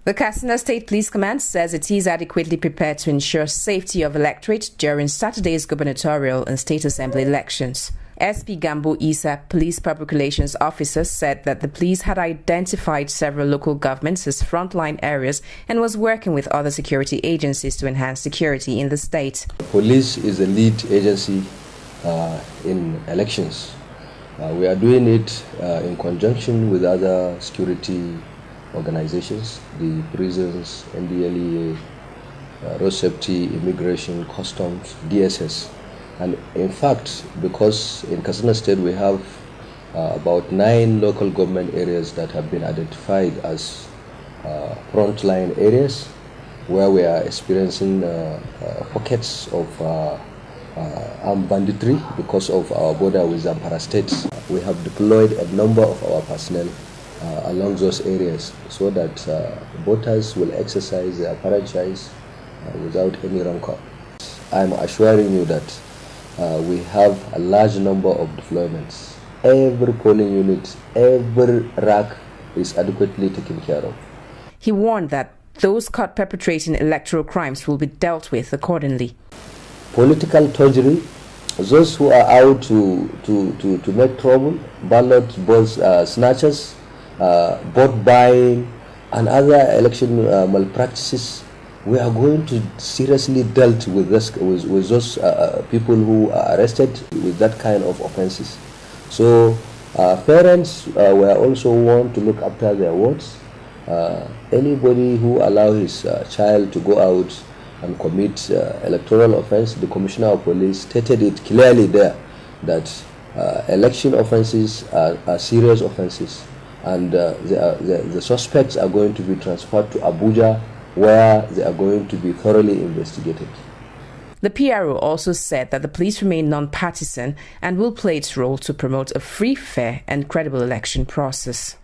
The Katsina State Police Command says it is adequately prepared to ensure safety of electorate during Saturday's gubernatorial and state assembly elections. SP Gambo Isa, Police Public Relations Officer, said that the police had identified several local governments as frontline areas and was working with other security agencies to enhance security in the state. Police is the lead agency in elections. We are doing it in conjunction with other security organizations, the prisons, NDLEA, road safety, immigration, customs, DSS. And in fact, because in Katsina State we have about 9 local government areas that have been identified as frontline areas where we are experiencing pockets of armed banditry because of our border with Zamfara State. We have deployed a number of our personnel along those areas so that voters will exercise their franchise without any rancor. I'm assuring you that we have a large number of deployments. Every polling unit, every rack is adequately taken care of. He warned that those caught perpetrating electoral crimes will be dealt with accordingly. Political treachery, those who are out to make trouble, ballot box snatchers, vote buying, and other election malpractices, we are going to seriously deal with those people who are arrested with that kind of offenses. So parents were also warned to look after their wards. Anybody who allows his child to go out and commit electoral offense, the Commissioner of Police stated it clearly there that election offenses are serious offenses, and the suspects are going to be transferred to Abuja, where they are going to be thoroughly investigated. The PRO also said that the police remain non-partisan and will play its role to promote a free, fair and credible election process.